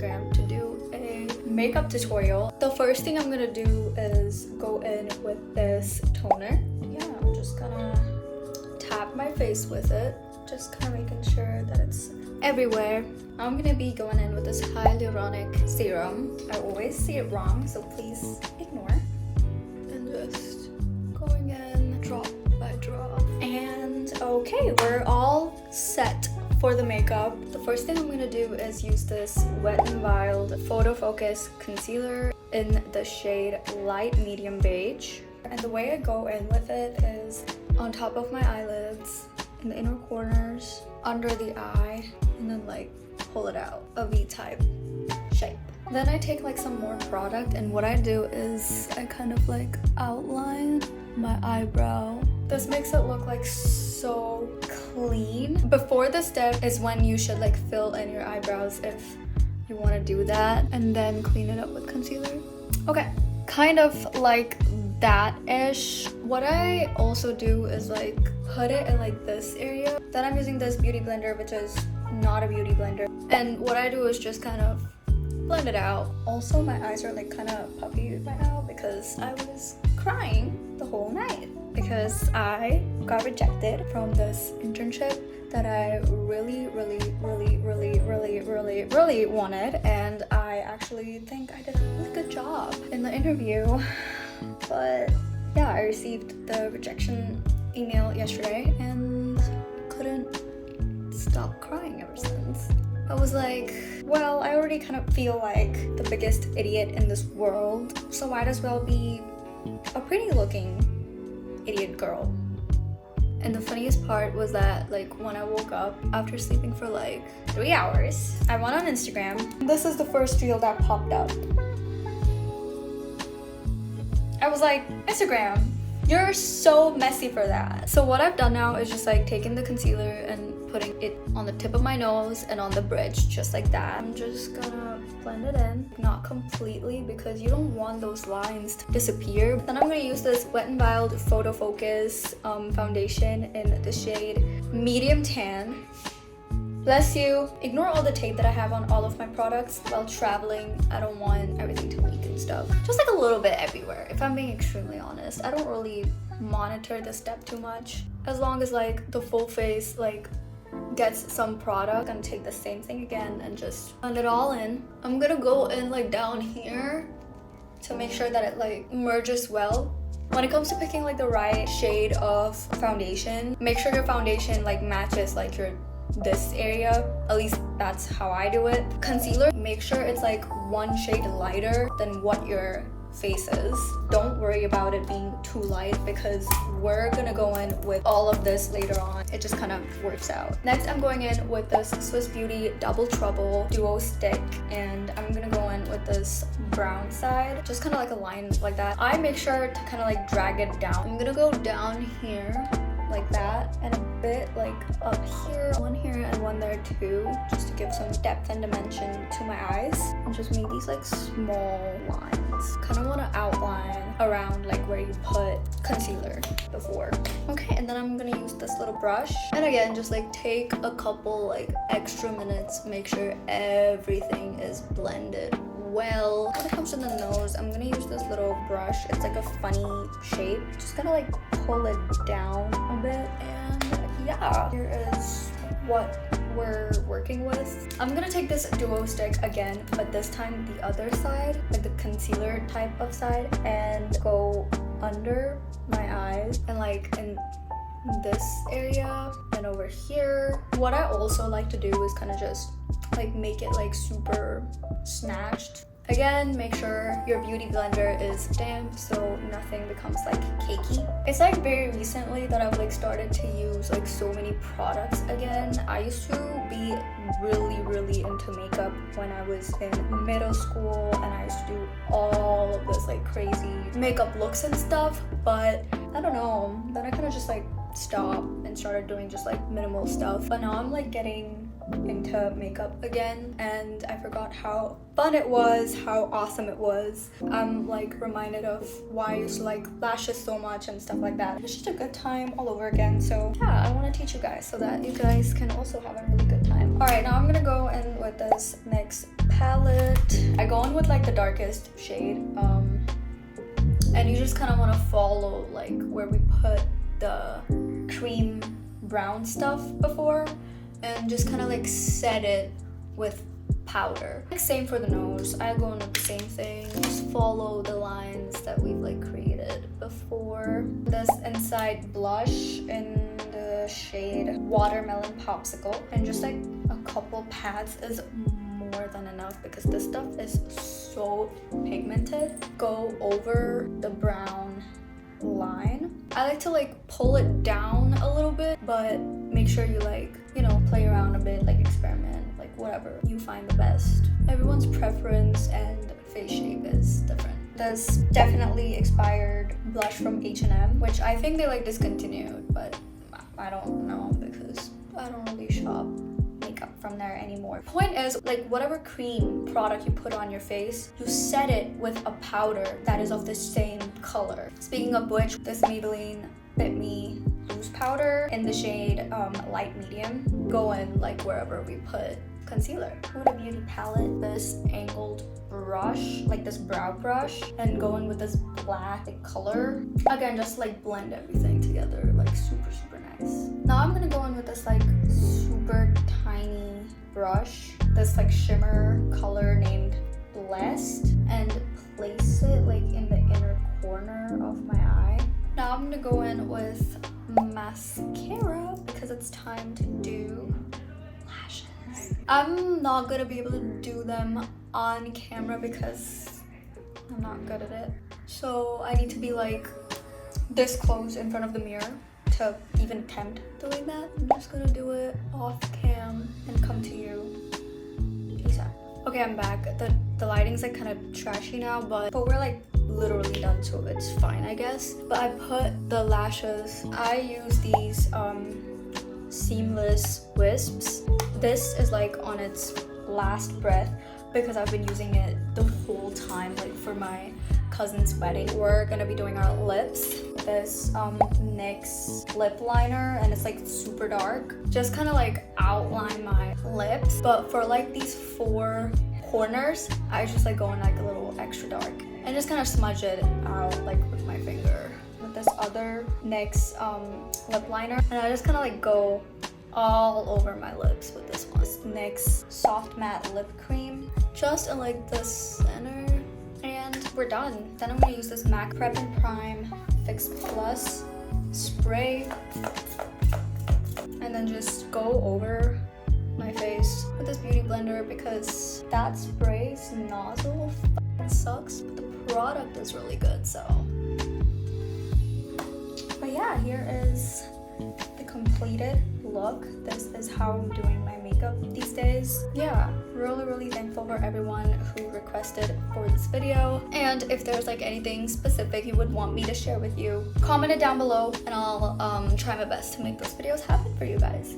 Instagram to do a makeup tutorial. The first thing I'm gonna do is go in with this toner. Yeah, I'm just gonna tap my face with it, just kind of making sure that it's everywhere. I'm gonna be going in with this hyaluronic serum. I always say it wrong, so please ignore. And just going in drop by drop. And okay, we're all set for the makeup. The first thing I'm gonna do is use this Wet n Wild Photo Focus Concealer in the shade Light Medium Beige. And the way I go in with it is on top of my eyelids, in the inner corners, under the eye, and then like pull it out, a V-type shape. Then I take like some more product, and what I do is I kind of like outline my eyebrow. This makes it look like so clean. Before this step is when you should like fill in your eyebrows if you want to do that, and then clean it up with concealer. Okay, kind of like that-ish. What I also do is like put it in like this area. Then I'm using this beauty blender, which is not a beauty blender, and what I do is just kind of blend it out. Also, my eyes are like kind of puffy right now because I was crying the whole night because I got rejected from this internship that I really wanted, and I actually think I did a really good job in the interview. But yeah, I received the rejection email yesterday and couldn't stop crying ever since. I was like, well, I already kind of feel like the biggest idiot in this world, so might as well be a pretty looking idiot girl. And the funniest part was that like when I woke up after sleeping for like 3 hours, I went on Instagram. This is the first reel that popped up. I was like, Instagram, you're so messy for that. So what I've done now is just like taking the concealer and putting it on the tip of my nose and on the bridge, just like that. I'm just gonna blend it in, not completely because you don't want those lines to disappear. Then I'm gonna use this Wet n Wild Photo Focus foundation in the shade Medium Tan. Bless you. Ignore all the tape that I have on all of my products while traveling. I don't want everything to leak and stuff. Just like a little bit everywhere, if I'm being extremely honest. I don't really monitor this step too much. As long as like the full face like gets some product, I'm gonna take the same thing again and just blend it all in. I'm gonna go in like down here to make sure that it like merges well. When it comes to picking like the right shade of foundation, make sure your foundation like matches like your this area. At least that's how I do it. Concealer, make sure it's like one shade lighter than what your face is. Don't worry about it being too light because we're gonna go in with all of this later on. It just kind of works out. Next, I'm going in with this Swiss Beauty Double Trouble Duo Stick, and I'm gonna go in with this brown side, just kind of like a line like that. I make sure to kind of like drag it down. I'm gonna go down here like that, and a bit like up here, one here and one there too, just to give some depth and dimension to my eyes, and just make these like small lines. Kind of want to outline around like where you put concealer before. Okay, and then I'm gonna use this little brush, and again just like take a couple like extra minutes, make sure everything is blended well. When it comes to the nose, I'm gonna use this little brush. It's like a funny shape. Just gonna like pull it down a bit, and yeah, here is what we're working with. I'm gonna take this duo stick again, but this time the other side, like the concealer type of side, and go under my eyes and like in this area and over here. What I also like to do is kind of just like make it like super snatched. Again, make sure your beauty blender is damp so nothing becomes like cakey. It's like very recently that I've like started to use like so many products again. I used to be really into makeup when I was in middle school, and I used to do all of this like crazy makeup looks and stuff, but I don't know, then I kind of just like stopped and started doing just like minimal stuff. But now I'm like getting into makeup again, and I forgot how fun it was, how awesome it was. I'm like reminded of why I used to like lashes so much and stuff like that. It's just a good time all over again. So yeah, I want to teach you guys so that you guys can also have a really good time. All right, now I'm gonna go in with this NYX palette. I go in with like the darkest shade, and you just kind of want to follow like where we put the cream brown stuff before, and just kind of like set it with powder. Like same for the nose. I go in with the same thing, just follow the lines that we've like created before. This inside blush in the shade Watermelon Popsicle, and just like a couple pads is more than enough because this stuff is so pigmented. Go over the brown line. I like to like pull it down a little bit, but make sure you like, you know, play around a bit, like experiment, like whatever you find the best. Everyone's preference and face shape is different. This definitely expired blush from H&M, which I think they like discontinued, but I don't know because I don't really shop makeup from there anymore. Point is, like whatever cream product you put on your face, you set it with a powder that is of the same color. Speaking of which, this Maybelline Fit Me loose powder in the shade light medium. Go in like wherever we put concealer. With a beauty palette, this angled brush, like this brow brush, and go in with this black color. Again, just like blend everything together, like super nice. Now I'm gonna go in with this like super tiny brush, this like shimmer color named Blessed, and place it like in the inner corner of my eye. Now I'm gonna go in with mascara because it's time to do lashes. I'm not gonna be able to do them on camera because I'm not good at it. So I need to be like this close in front of the mirror to even attempt doing that. I'm just gonna do it off cam and come to you ASAP. Okay, I'm back. The lighting's like kind of trashy now, but we're like literally done, so it's fine, I guess. But I put the lashes. I use these seamless wisps. This is like on its last breath because I've been using it the whole time, like for my cousin's wedding. We're gonna be doing our lips. This NYX lip liner, and it's like super dark. Just kind of like outline my lips, but for like these 4 corners, I just like go in like a little extra dark and just kind of smudge it out like with my finger. With this other NYX lip liner, and I just kind of like go all over my lips with this one. This NYX soft matte lip cream, just in like the center, and we're done. Then I'm gonna use this MAC Prep and Prime Fix Plus spray, and then just go over my face with this beauty blender because that spray's nozzle fucking sucks, but the product is really good. So, but yeah, here is the completed look. This is how I'm doing my makeup these days. Yeah, really thankful for everyone who requested for this video, and if there's like anything specific you would want me to share with you, comment it down below and I'll try my best to make those videos happen for you guys.